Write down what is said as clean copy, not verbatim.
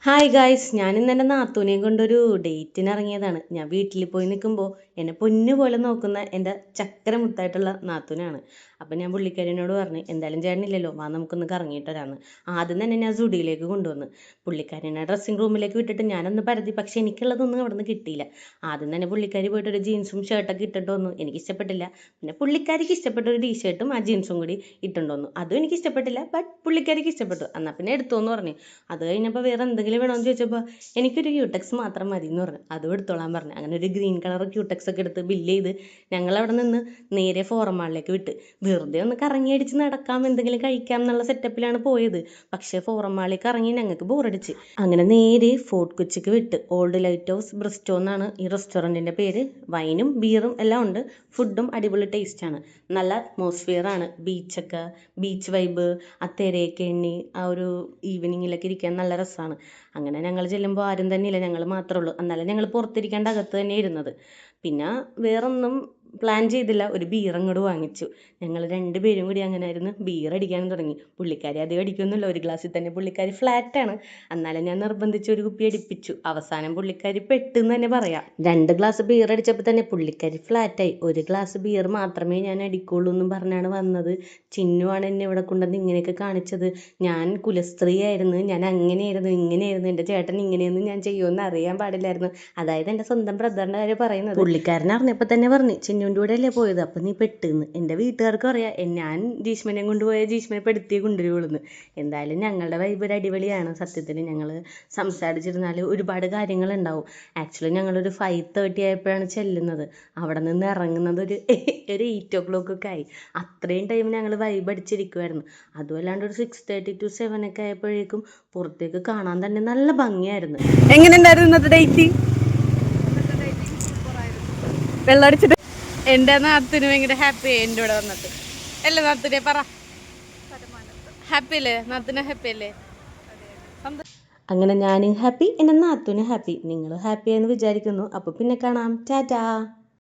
Hi guys, ഞാനിന്ന് എൻ്റെ നാത്തൂനെയും കൊണ്ടൊരു ഡേറ്റിന് ഇറങ്ങിയതാണ്. ഞാൻ വീട്ടിൽ പോയി നിൽക്കുമ്പോൾ എന്നെ പൊന്നു പോലെ നോക്കുന്ന എൻ്റെ ചക്കര മുത്തായിട്ടുള്ള നാത്തൂനാണ്. അപ്പം ഞാൻ പുള്ളിക്കാരിനോട് പറഞ്ഞു, എന്തായാലും ചേട്ടനില്ലല്ലോ, വാ നമുക്കൊന്ന് കറങ്ങിയിട്ട് വരാമെന്ന്. ആദ്യം തന്നെ ഞാൻ സുഡിയിലേക്ക് കൊണ്ടുവന്ന് പുള്ളിക്കാരിനെ ഡ്രസ്സിങ് റൂമിലേക്ക് വിട്ടിട്ട് ഞാനൊന്ന് പരതി. പക്ഷേ എനിക്കുള്ളതൊന്നും അവിടെ നിന്ന് കിട്ടിയില്ല. ആദ്യം തന്നെ പുള്ളിക്കാരി പോയിട്ട് ഒരു ജീൻസും ഷർട്ടൊക്കെ ഇട്ടിട്ട് വന്നു. എനിക്ക് ഇഷ്ടപ്പെട്ടില്ല. പിന്നെ പുള്ളിക്കാരിക്ക് ഇഷ്ടപ്പെട്ട ഒരു ടീഷർട്ടും ആ ജീൻസും കൂടി ഇട്ടുകൊണ്ട് വന്നു. അതും എനിക്ക് ഇഷ്ടപ്പെട്ടില്ല, ബട്ട് പുള്ളിക്കാരിക്ക് ഇഷ്ടപ്പെട്ടു. എന്നാൽ പിന്നെ എടുത്തോന്ന് പറഞ്ഞു. അത് കഴിഞ്ഞപ്പോൾ വേറെ എന്തെങ്കിലും വേണമെന്ന് ചോദിച്ചപ്പോൾ എനിക്കൊരു ക്യൂടെക്സ് മാത്രം മതി എന്ന് പറഞ്ഞു. അതും എടുത്തോളാൻ പറഞ്ഞു. അങ്ങനെ ഒരു ഗ്രീൻ കളർ ക്യൂടെക്സ് ഒക്കെ എടുത്ത് ബില്ല് ചെയ്ത് ഞങ്ങളവിടെ നിന്ന് നേരെ ഫോറം മാളിലേക്ക് വിട്ട്. വെറുതെ ഒന്ന് കറങ്ങി അടിച്ച് നടക്കാം, എന്തെങ്കിലും കഴിക്കാം എന്നുള്ള സെറ്റപ്പിലാണ് പോയത്. പക്ഷേ ഫോറം മാളിലേക്ക് ഇറങ്ങി ഞങ്ങൾക്ക് ബോറടിച്ച്. അങ്ങനെ നേരെ ഫോർട്ട് കൊച്ചിക്ക് വിട്ട്. ഓൾഡ് ലൈറ്റ് ഹൗസ് ബ്രിസ്റ്റോ എന്നാണ് ഈ റെസ്റ്റോറൻറ്റിൻ്റെ പേര്. വൈനും ബീറും എല്ലാം ഉണ്ട്. ഫുഡും അടിപൊളി ടേസ്റ്റാണ്. നല്ല അറ്റ്മോസ്ഫിയറാണ്. ബീച്ച് വൈബ്, ആ തിരയൊക്കെ എണ്ണി ആ ഒരു ഈവനിങ്ങിലൊക്കെ ഇരിക്കാൻ നല്ല രസമാണ്. അങ്ങനെ ഞങ്ങൾ ചെല്ലുമ്പോൾ ആരും തന്നെ ഇല്ല, ഞങ്ങൾ മാത്രമേ ഉള്ളൂ. എന്നാലും ഞങ്ങൾ പുറത്തിരിക്കേണ്ട അകത്ത് തന്നെ ഇരുന്നത്. പിന്നെ വേറൊന്നും പ്ലാൻ ചെയ്തില്ല, ഒരു ബീർ അങ്ങോട്ട് വാങ്ങിച്ചു. ഞങ്ങൾ രണ്ടുപേരും കൂടി അങ്ങനെ ആയിരുന്നു ബീർ അടിക്കാനും തുടങ്ങി. പുള്ളിക്കാരി അധികം അടിക്കുന്നില്ല, ഒരു ഗ്ലാസ്സിൽ തന്നെ പുള്ളിക്കാരി ഫ്ലാറ്റാണ്. എന്നാലും ഞാൻ നിർബന്ധിച്ച് ഒരു കുപ്പി അടിപ്പിച്ചു. അവസാനം പുള്ളിക്കാരി പെട്ടെന്ന് തന്നെ പറയാം. 2 ഗ്ലാസ് ബീർ അടിച്ചപ്പോൾ തന്നെ പുള്ളിക്കാരി ഫ്ലാറ്റായി. ഒരു ഗ്ലാസ് ബീർ മാത്രമേ ഞാൻ അടിക്കുള്ളൂ എന്നും പറഞ്ഞാണ് വന്നത്. ചിന്നുവാണ് എന്നെ ഇവിടെ കൊണ്ടുവന്ന് ഇങ്ങനെയൊക്കെ കാണിച്ചത്. ഞാൻ കുലസ്ത്രീയായിരുന്നു, ഞാൻ അങ്ങനെയായിരുന്നു ഇങ്ങനെയായിരുന്നു, എൻ്റെ ചേട്ടൻ ഇങ്ങനെയൊന്നും ഞാൻ ചെയ്യുമെന്ന് അറിയാൻ പാടില്ലായിരുന്നു. അതായത് എൻ്റെ സ്വന്തം ബ്രദറിൻ്റെ കാര്യം പറയുന്നത്. പുള്ളിക്കാരൻ അറിഞ്ഞപ്പോൾ തന്നെ പറഞ്ഞു, ചിന്നുവിൻ്റെ കൂടെ അല്ലേ പോയത്, അപ്പം നീ പെട്ടെന്ന്. എൻ്റെ വീട്ടുകാർക്കും അറിയാം ഞാൻ ജീഷ്മനെ കൊണ്ടുപോയ ജീഷ്മനെ പെടുത്തിയേ കൊണ്ടുവരുള്ളൂ. എന്തായാലും ഞങ്ങളുടെ വൈബ് ഒരു അടിപൊളിയാണ്. സത്യത്തിൽ ഞങ്ങൾ സംസാരിച്ചിരുന്നാൽ ഒരുപാട് കാര്യങ്ങളുണ്ടാവും. ആക്ച്വലി ഞങ്ങളൊരു 5:30 ആയപ്പോഴാണ് ചെല്ലുന്നത്. അവിടെ നിന്ന് ഇറങ്ങുന്നത് ഒരു 8 o'clock ഒക്കെ ആയി. അത്രയും ടൈം ഞങ്ങൾ വൈബ് അടിച്ചിരിക്കുമായിരുന്നു. അതുമല്ലാണ്ട് ഒരു 6:30 to 7 ഒക്കെ ആയപ്പോഴേക്കും പുറത്തേക്ക് കാണാൻ തന്നെ നല്ല ഭംഗിയായിരുന്നു. എങ്ങനെയുണ്ടായിരുന്നു ഇന്നത്തെ ഡേറ്റ്? വെള്ളമടിച്ചിട്ട് എൻ്റെ നാത്തിന് ഭയങ്കര ഹാപ്പി ആയി എൻ്റെ കൂടെ വന്നിട്ട്. അല്ലേ നാത്തിനെ പറ, ഹാപ്പി അല്ലേ? നാത്തിന് ഹാപ്പി അല്ലേ? അങ്ങനെ ഞാനും ഹാപ്പി, എൻ്റെ നാത്തൂനും ഹാപ്പി. നിങ്ങളും ഹാപ്പിയായെന്ന് വിചാരിക്കുന്നു. അപ്പോൾ പിന്നെ കാണാം. ടാറ്റാ.